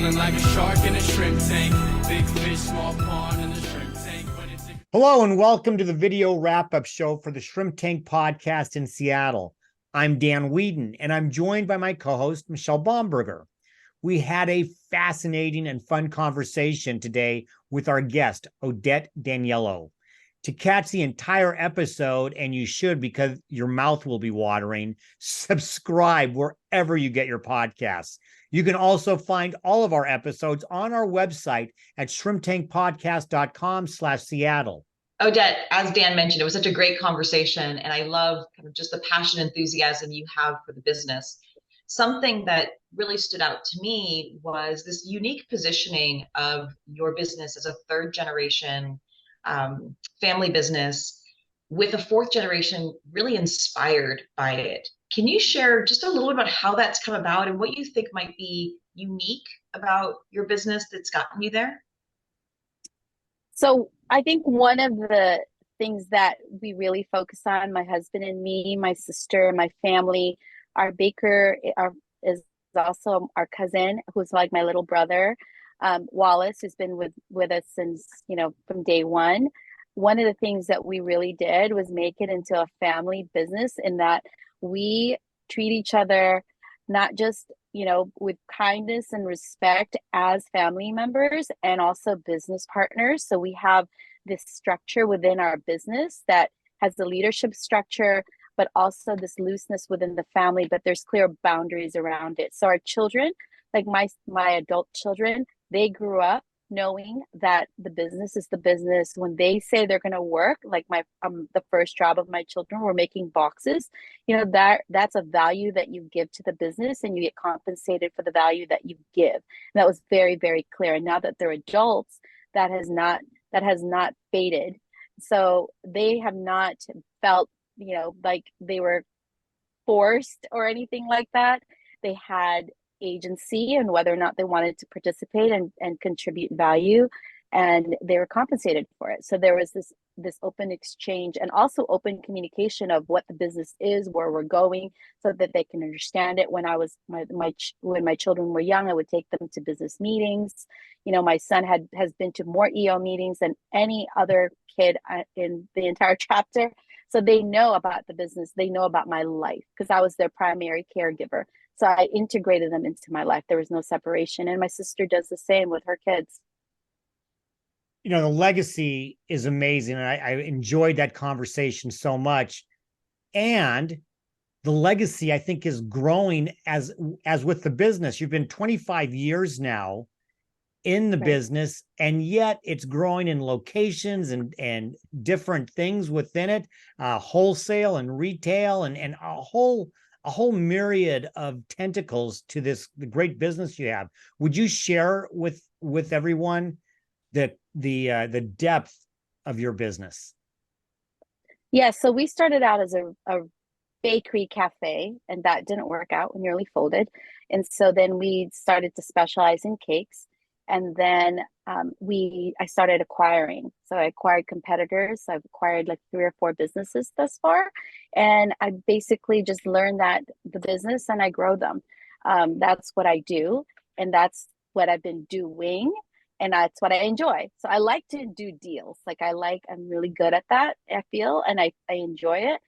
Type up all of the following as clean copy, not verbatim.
Feeling like a shark in a shrimp tank. Big fish, small pond in the shrimp tank. Hello and welcome to the video wrap-up show for the Shrimp Tank podcast in Seattle. I'm Dan Whedon, and I'm joined by my co-host, Michelle Baumberger. We had a fascinating and fun conversation today with our guest, Odette Daniello. To catch the entire episode, and you should because your mouth will be watering, subscribe wherever you get your podcasts. You can also find all of our episodes on our website at shrimptankpodcast.com/Seattle. Odette, as Dan mentioned, it was such a great conversation, and I love kind of just the passion and enthusiasm you have for the business. Something that really stood out to me was this unique positioning of your business as a third generation family business with a fourth generation really inspired by it. Can you share just a little bit about how that's come about and what you think might be unique about your business that's gotten you there? So I think one of the things that we really focus on, my husband and me, my sister, my family, our baker is also our cousin, who's like my little brother, Wallace, who's been with us since, from day one. One of the things that we really did was make it into a family business in that we treat each other not just, with kindness and respect as family members and also business partners. So we have this structure within our business that has the leadership structure, but also this looseness within the family, but there's clear boundaries around it. So our children, like my adult children, they grew up knowing that the business is the business. When they say they're going to work, like the first job of my children were making boxes, that's a value that you give to the business and you get compensated for the value that you give. And that was very, very clear. And now that they're adults, that has not faded. So they have not felt, like they were forced or anything like that. They had agency and whether or not they wanted to participate and contribute value, and they were compensated for it. So there was this open exchange and also open communication of what the business is, where we're going, so that they can understand it. When when my children were young, I would take them to business meetings. My son has been to more EO meetings than any other kid in the entire chapter. So they know about the business. They know about my life because I was their primary caregiver. So I integrated them into my life. There was no separation. And my sister does the same with her kids. The legacy is amazing. And I enjoyed that conversation so much. And the legacy, I think, is growing as with the business. You've been 25 years now in the business, and yet it's growing in locations and different things within it, wholesale and retail and a whole myriad of tentacles to the great business you have. Would you share with everyone the depth of your business? Yeah, so we started out as a bakery cafe, and that didn't work out. We nearly folded. And so then we started to specialize in cakes. And then I started acquiring. So I acquired competitors. I've acquired like 3 or 4 businesses thus far. And I basically just learned that the business and I grow them. That's what I do. And that's what I've been doing. And that's what I enjoy. So I like to do deals. I'm really good at that, I feel, and I enjoy it.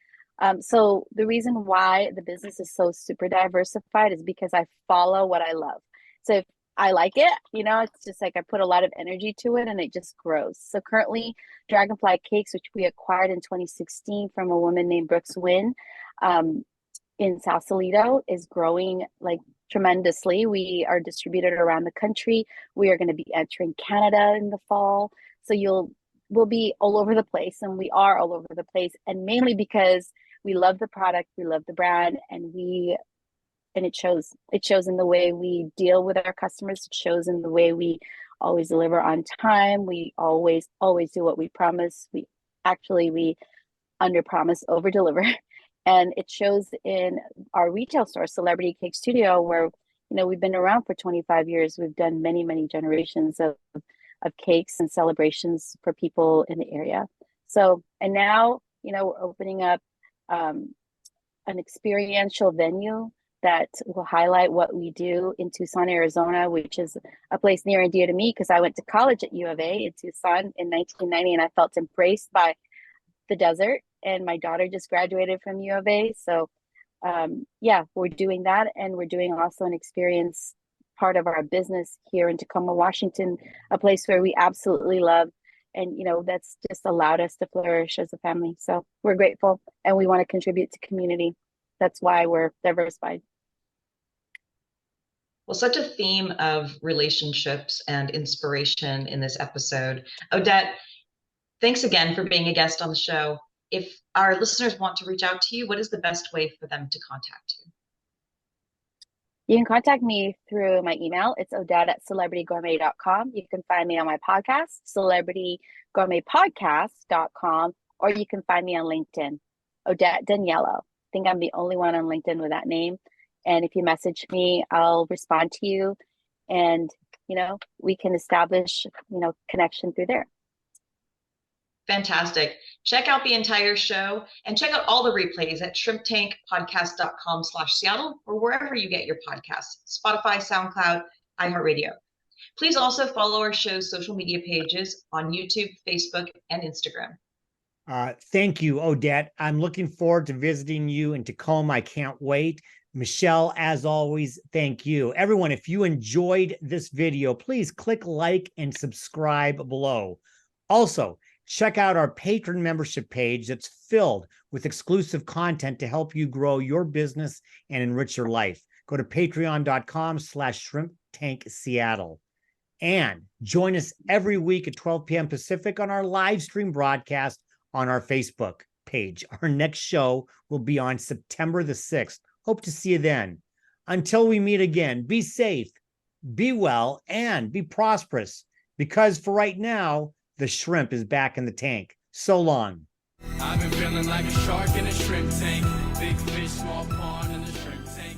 So the reason why the business is so super diversified is because I follow what I love. So if I like it, it's just like I put a lot of energy to it and it just grows. So currently Dragonfly Cakes, which we acquired in 2016 from a woman named Brooks Wynn in Sausalito, is growing like tremendously. We are distributed around the country. We are going to be entering Canada in the fall. So we'll be all over the place, and we are all over the place. And mainly because we love the product, we love the brand, and it shows in the way we deal with our customers. It shows in the way we always deliver on time. We always do what we promise. We under promise, over deliver. And it shows in our retail store, Celebrity Cake Studio, where we've been around for 25 years. We've done many, many generations of cakes and celebrations for people in the area. So, and now, we're opening up an experiential venue that will highlight what we do in Tucson, Arizona, which is a place near and dear to me because I went to college at U of A in Tucson in 1990, and I felt embraced by the desert. And my daughter just graduated from U of A. So yeah, we're doing that. And we're doing also an experience part of our business here in Tacoma, Washington, a place where we absolutely love. And, you know, that's just allowed us to flourish as a family. So we're grateful and we want to contribute to community. That's why we're diversified. Well, such a theme of relationships and inspiration in this episode. Odette, thanks again for being a guest on the show. If our listeners want to reach out to you, what is the best way for them to contact you? You can contact me through my email. It's odette@celebritygourmet.com. You can find me on my podcast, celebritygourmetpodcast.com, or you can find me on LinkedIn, Odette Daniello. I think I'm the only one on LinkedIn with that name. And if you message me, I'll respond to you. And, you know, we can establish, you know, connection through there. Fantastic. Check out the entire show and check out all the replays at shrimptankpodcast.com/Seattle or wherever you get your podcasts, Spotify, SoundCloud, iHeartRadio. Please also follow our show's social media pages on YouTube, Facebook, and Instagram. Thank you, Odette. I'm looking forward to visiting you in Tacoma. I can't wait. Michelle, as always, thank you. Everyone, if you enjoyed this video, please click like and subscribe below. Also, check out our patron membership page that's filled with exclusive content to help you grow your business and enrich your life. Go to patreon.com/shrimptankseattle. And join us every week at 12 p.m. Pacific on our live stream broadcast on our Facebook page. Our next show will be on September the 6th. Hope to see you then. Until we meet again, be safe, be well, and be prosperous. Because for right now, the shrimp is back in the tank. So long. I've been feeling like a shark in a shrimp tank. Big fish, small pond in the shrimp tank.